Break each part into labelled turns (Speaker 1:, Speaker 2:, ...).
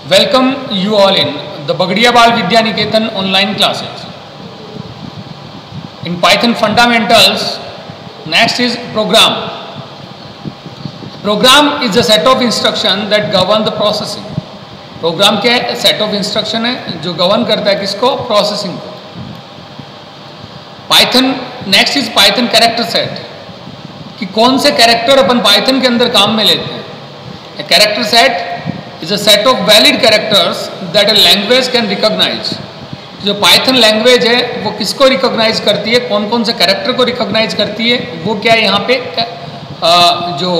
Speaker 1: Welcome you all in the Bagadiya Bal Vidya Niketan online classes. In Python fundamentals, next is program. Program is a set of instruction that govern the processing. Program क्या है? Set of instruction है जो govern करता है किसको? Processing को. Python next is Python character set. कि कौन से कैरेक्टर अपन Python के अंदर काम में लेते हैं. A character set is a set of valid characters that a language can recognize. जो Python लैंग्वेज है वो किसको रिकॉग्नाइज करती है, कौन कौन से कैरेक्टर को रिकॉग्नाइज करती है, वो क्या है यहाँ पे जो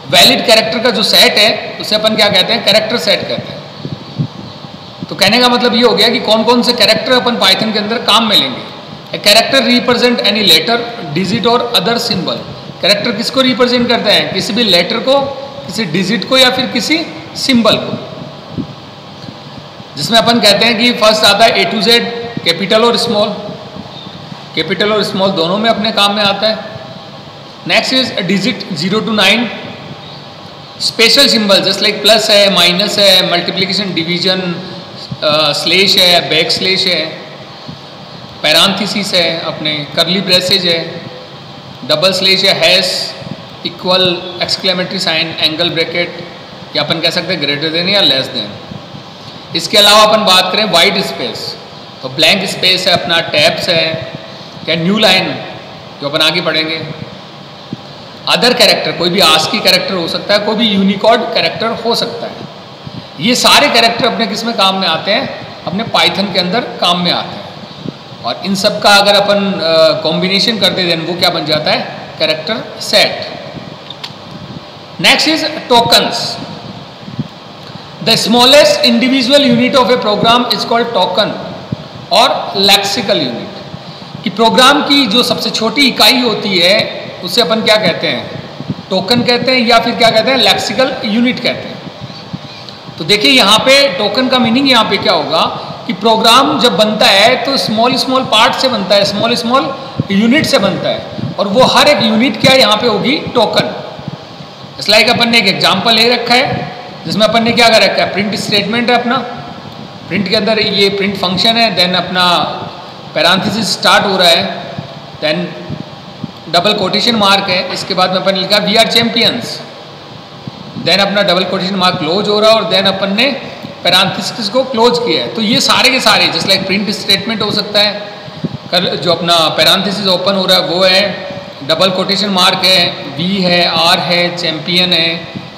Speaker 1: वैलिड कैरेक्टर का जो सेट है उसे अपन क्या कहते हैं? कैरेक्टर सेट कहते हैं. तो कहने का मतलब ये हो गया कि कौन कौन से कैरेक्टर अपन Python के अंदर काम में लेंगे. A character represent any letter, digit और अदर सिंबल. कैरेक्टर किसको रिप्रेजेंट करता है? किसी भी लेटर को, किसी डिजिट को या फिर किसी सिंबल को. जिसमें अपन कहते हैं कि फर्स्ट आता है A to Z, कैपिटल और स्मॉल. कैपिटल और स्मॉल दोनों में अपने काम में आता है. Next is digit 0 to 9. Special symbol just like plus है, माइनस है, मल्टीप्लिकेशन, डिवीजन, स्लेश है, बैक स्लेश है, पैरांथेसिस है, अपने करली ब्रेसेज है, डबल स्लेश है, hash, equal, exclamatory sign, angle bracket, या अपन कह सकते हैं ग्रेटर देन या लेस देन. इसके अलावा अपन बात करें वाइट स्पेस, तो ब्लैंक स्पेस है, अपना टैब्स है, क्या न्यू लाइन जो अपन आगे पढ़ेंगे. अदर कैरेक्टर, कोई भी आस्की कैरेक्टर हो सकता है, कोई भी यूनिकोड कैरेक्टर हो सकता है. ये सारे कैरेक्टर अपने किस में काम में आते हैं? अपने पाइथन के अंदर काम में आते हैं. और इन सब का अगर अपन कॉम्बिनेशन करते दें वो क्या बन जाता है? Character set. Next is tokens. The smallest individual unit of a program is called token और लेक्सिकल यूनिट. कि प्रोग्राम की जो सबसे छोटी इकाई होती है उसे अपन क्या कहते हैं? टोकन कहते हैं या फिर क्या कहते हैं? लेक्सिकल यूनिट कहते हैं. तो देखिए यहाँ पे टोकन का मीनिंग यहाँ पे क्या होगा कि प्रोग्राम जब बनता है तो स्मॉल स्मॉल पार्ट से बनता है, स्मॉल स्मॉल यूनिट से बनता है, और वो हर एक यूनिट क्या यहाँ पे होगी? टोकन. इस लाइक अपन ने एक एग्जाम्पल ले रखा है जिसमें अपन ने क्या कर रखा है? प्रिंट स्टेटमेंट है अपना. प्रिंट के अंदर ये प्रिंट फंक्शन है, देन अपना पैरांथेसिस स्टार्ट हो रहा है, देन डबल कोटेशन मार्क है, इसके बाद में अपन ने लिखा वी आर चैंपियंस, देन अपना डबल कोटेशन मार्क क्लोज हो रहा है और देन अपन ने पैरांथेसिस को क्लोज किया है. तो ये सारे के सारे जस्ट लाइक प्रिंट स्टेटमेंट हो सकता है, जो अपना पैरांथेसिस ओपन हो रहा है वो है, डबल कोटेशन मार्क है, वी है, आर है, चैंपियन है,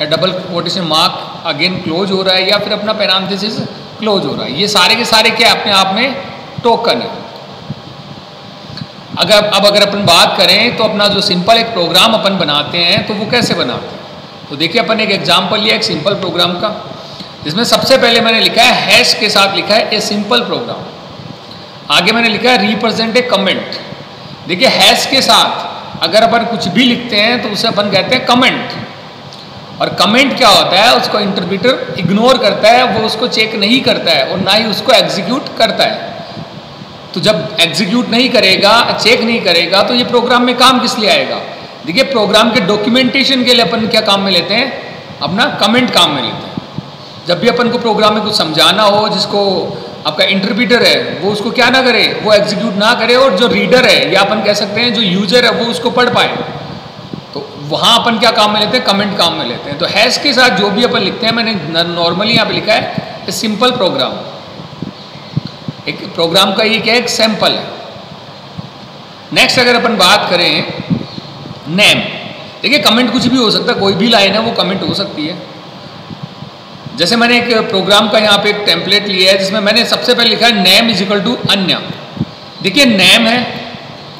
Speaker 1: या double quotation mark again close हो रहा है, या फिर अपना पैरांथेसिस क्लोज हो रहा है. ये सारे के सारे क्या अपने आप में टोकन है. अगर अपन बात करें तो अपना जो सिंपल एक प्रोग्राम अपन बनाते हैं तो वो कैसे बनाते हैं? तो देखिए अपन एक एग्जांपल लिया एक सिंपल प्रोग्राम का, जिसमें सबसे पहले मैंने लिखा है हैश के साथ लिखा है ए सिंपल प्रोग्राम. आगे मैंने लिखा है रिप्रेजेंट ए कमेंट. देखिए हैश के साथ अगर अपन कुछ भी लिखते हैं तो उसे अपन कहते हैं कमेंट. और कमेंट क्या होता है? उसको इंटरप्रेटर इग्नोर करता है, वो उसको चेक नहीं करता है और ना ही उसको एग्जीक्यूट करता है. तो जब एग्जीक्यूट नहीं करेगा, चेक नहीं करेगा, तो ये प्रोग्राम में काम किस लिए आएगा? देखिए प्रोग्राम के डॉक्यूमेंटेशन के लिए अपन क्या काम में लेते हैं? अपना कमेंट काम में लेते हैं. जब भी अपन को प्रोग्राम में कुछ समझाना हो, जिसको आपका इंटरप्रेटर है वो उसको क्या ना करे, वो एग्जीक्यूट ना करे, और जो रीडर है या अपन कह सकते हैं जो यूजर है वो उसको पढ़ पाए, तो वहाँ अपन क्या काम में लेते हैं? कमेंट काम में लेते हैं. तो हैश के साथ जो भी अपन लिखते हैं, मैंने नॉर्मली यहाँ पे लिखा है सिंपल प्रोग्राम. एक प्रोग्राम का ये क्या है? एक सैंपल है. नेक्स्ट अगर अपन बात करें नेम, देखिए कमेंट कुछ भी हो सकता है, कोई भी लाइन है वो कमेंट हो सकती है. जैसे मैंने एक प्रोग्राम का यहाँ पे एक टेम्पलेट लिया है जिसमें मैंने सबसे पहले लिखा है नेम इज इक्वल टू अन्य. देखिए नेम है,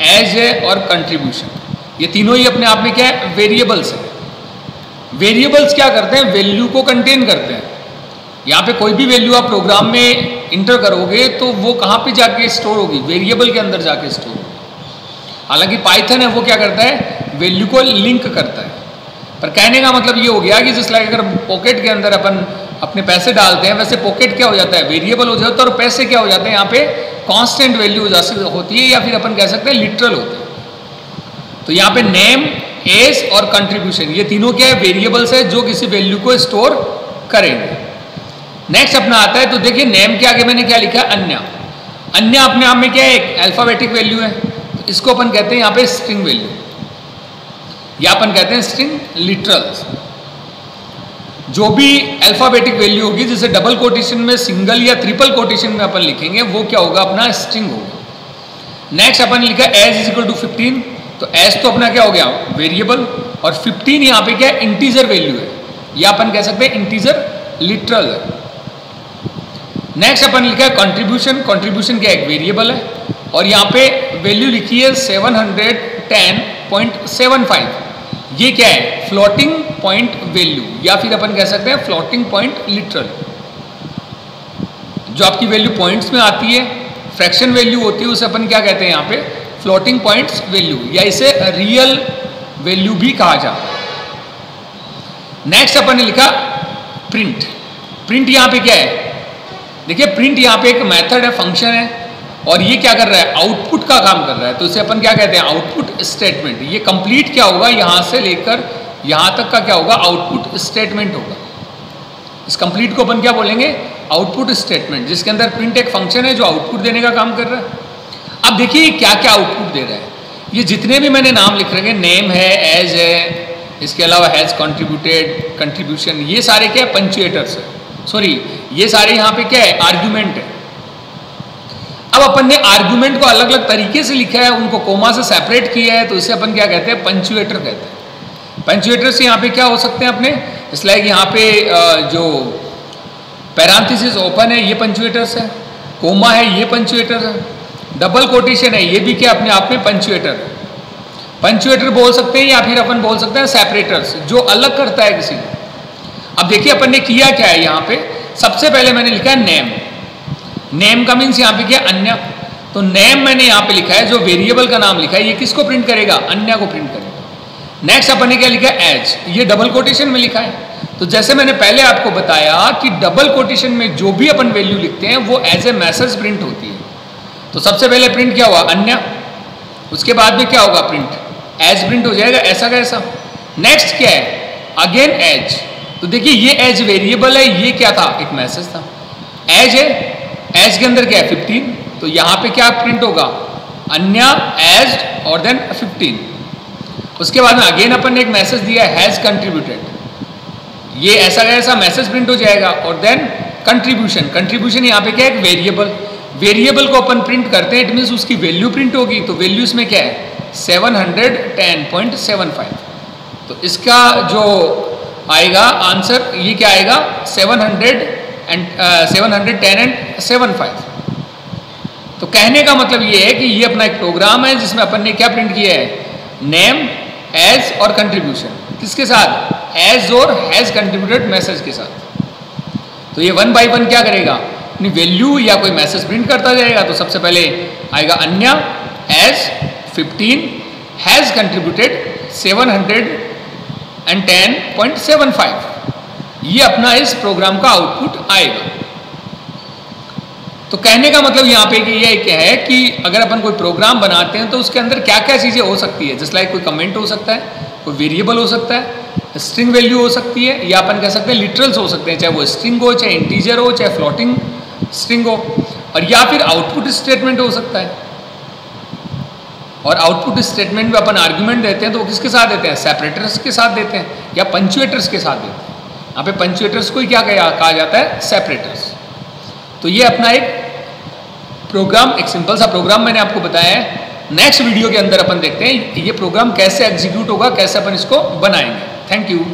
Speaker 1: एज है और कंट्रीब्यूशन, ये तीनों ही अपने आप में क्या है? वेरिएबल्स है. वेरिएबल्स क्या करते हैं? वैल्यू को कंटेन करते हैं. यहाँ पे कोई भी वैल्यू आप प्रोग्राम में इंटर करोगे तो वो कहाँ पे जाके स्टोर होगी? वेरिएबल के अंदर जाके स्टोर होगी. हालांकि पाइथन है वो क्या करता है? वैल्यू को लिंक करता है. पर कहने का मतलब ये हो गया कि जिस लाइक अगर पॉकेट के अंदर अपन अपने पैसे डालते हैं, वैसे पॉकेट क्या हो जाता है? वेरिएबल हो जाता है, और पैसे क्या हो जाते हैं? यहाँ पे कांस्टेंट वैल्यू होती है, या फिर अपन कह सकते हैं लिटरल होते हैं. तो यहाँ पे नेम, एज और कंट्रीब्यूशन, ये तीनों क्या है? वेरिएबल्स है जो किसी वैल्यू को स्टोर करेंगे. नेक्स्ट अपना आता है, तो देखिए नेम के आगे मैंने क्या लिखा है, अन्य। अन्य अपने आप में क्या है, एक अल्फाबेटिक वैल्यू है, तो इसको अपन कहते हैं यहाँ पे स्ट्रिंग वैल्यू, या अपन कहते हैं स्ट्रिंग लिटरल्स। जो भी अल्फाबेटिक वैल्यू होगी, जिसे डबल कोटेशन में, सिंगल या ट्रिपल कोटेशन में अपन लिखेंगे, वो क्या होगा, अपना स्ट्रिंग होगा। नेक्स्ट अपन लिखा एज इज इक्वल टू 15, तो एज तो अपना क्या हो गया, वेरिएबल, और 15 यहाँ पे क्या है, इंटीजर वैल्यू है, या अपन कह सकते हैं इंटीजर लिटरल है। नेक्स्ट अपन लिखा है कंट्रीब्यूशन, कंट्रीब्यूशन क्या एक वेरिएबल है, और यहाँ पे वैल्यू लिखी है 710.75, ये क्या है, फ्लोटिंग पॉइंट वैल्यू, या फिर अपन कह सकते हैं फ्लोटिंग पॉइंट लिटरल। जो आपकी वैल्यू पॉइंट्स में आती है, फ्रैक्शन वैल्यू होती है, उसे अपन क्या कहते हैं यहाँ पे, फ्लोटिंग पॉइंट्स वैल्यू, या इसे रियल वैल्यू भी कहा जाता है। नेक्स्ट अपन ने लिखा प्रिंट। प्रिंट यहाँ पे क्या है, देखिए प्रिंट यहाँ पे एक मेथड है, फंक्शन है, और ये क्या कर रहा है, आउटपुट का काम कर रहा है, तो इसे अपन क्या कहते हैं, आउटपुट स्टेटमेंट। ये कंप्लीट क्या होगा, यहाँ से लेकर यहाँ तक का क्या होगा, आउटपुट स्टेटमेंट होगा। इस कंप्लीट को अपन क्या बोलेंगे, आउटपुट स्टेटमेंट, जिसके अंदर प्रिंट एक फंक्शन है जो आउटपुट देने का काम कर रहा है। अब देखिए क्या क्या आउटपुट दे रहा है, ये जितने भी मैंने नाम लिख रखे, नेम है, एज है, इसके अलावा हैज़ कंट्रीब्यूटेड, कंट्रीब्यूशन, ये सारे क्या है, पंचुएटर्स है, सॉरी ये सारे यहाँ पे क्या है, आर्ग्यूमेंट है। अब अपन ने आर्ग्यूमेंट को अलग अलग तरीके से लिखा है, उनको कोमा से सेपरेट किया है, तो इसे अपन क्या कहते हैं, पंचुएटर कहते हैं। पंचुएटर से यहाँ पे क्या हो सकते हैं अपने, इसलिए यहाँ पे जो पैरांथेसिस ओपन है, ये पंचुएटर्स है, कोमा है, ये पंचुएटर है, डबल कोटेशन है, ये भी क्या अपने आप में पंचुएटर है। पंचुएटर बोल सकते हैं, या फिर अपन बोल सकते हैं सेपरेटर्स, जो अलग करता है किसी को। अब देखिए अपन ने किया क्या है, यहाँ पे सबसे पहले मैंने लिखा है नेम। नेम का मीन्स यहाँ पे क्या, अन्य। तो नेम मैंने यहाँ पे लिखा है, जो वेरिएबल का नाम लिखा है, ये किसको प्रिंट करेगा, अन्य को प्रिंट करेगा। नेक्स्ट अपन ने क्या लिखा है, एज, ये डबल कोटेशन में लिखा है। तो जैसे मैंने पहले आपको बताया कि डबल कोटेशन में जो भी अपन वैल्यू लिखते हैं, वो एज ए मैसेज प्रिंट होती है। तो सबसे पहले प्रिंट क्या हुआ, अन्य, उसके बाद में क्या होगा, प्रिंट, एज प्रिंट हो जाएगा, ऐसा का ऐसा। नेक्स्ट क्या है, अगेन एज। तो देखिए ये एज वेरिएबल है, ये क्या था, एक मैसेज था। एज है, एज के अंदर क्या है, 15, तो यहाँ पे क्या प्रिंट होगा, अन्य, एज और देन 15। उसके बाद में अगेन अपन ने एक मैसेज दिया है, हैज कंट्रीब्यूटेड, ये ऐसा का ऐसा मैसेज प्रिंट हो जाएगा। और देन कंट्रीब्यूशन, कंट्रीब्यूशन यहाँ पे क्या है, एक वेरिएबल। वेरिएबल को अपन प्रिंट करते हैं, इट मीन्स उसकी वैल्यू प्रिंट होगी। तो वैल्यू इसमें क्या है, 710.75। तो इसका जो आएगा आंसर, ये क्या आएगा, 710.75। तो कहने का मतलब ये है कि ये अपना एक प्रोग्राम है, जिसमें अपन ने क्या प्रिंट किया है, नेम, एज और कंट्रीब्यूशन, किसके साथ, एज और हैज कंट्रीब्यूटेड मैसेज के साथ। तो ये 1 बाय 1 क्या करेगा, अपनी वैल्यू या कोई मैसेज प्रिंट करता जाएगा। तो सबसे पहले आएगा अन्य, एज 15, हैज कंट्रीब्यूटेड 710.75। ये अपना इस प्रोग्राम का आउटपुट आएगा। तो कहने का मतलब यहाँ पे ये क्या है कि अगर अपन कोई प्रोग्राम बनाते हैं, तो उसके अंदर क्या क्या चीज़ें हो सकती है, जैसे लाइक कोई कमेंट हो सकता है, कोई वेरिएबल हो सकता है, स्ट्रिंग वैल्यू हो सकती है, या अपन कह सकते हैं लिटरल्स हो सकते हैं, चाहे वो स्ट्रिंग हो, चाहे इंटीजर हो, चाहे फ्लोटिंग स्ट्रिंग हो, और या फिर आउटपुट स्टेटमेंट हो सकता है। और आउटपुट स्टेटमेंट में अपन आर्ग्यूमेंट देते हैं, तो वो किसके साथ देते हैं, सेपरेटर्स के साथ देते हैं, या पंचुएटर्स के साथ देते हैं। यहाँ पे पंचुएटर्स को ही क्या कहा जाता है, सेपरेटर्स। तो ये अपना एक प्रोग्राम, एक सिंपल सा प्रोग्राम मैंने आपको बताया है। नेक्स्ट वीडियो के अंदर अपन देखते हैं ये प्रोग्राम कैसे एग्जीक्यूट होगा, कैसे अपन इसको बनाएंगे। Thank you.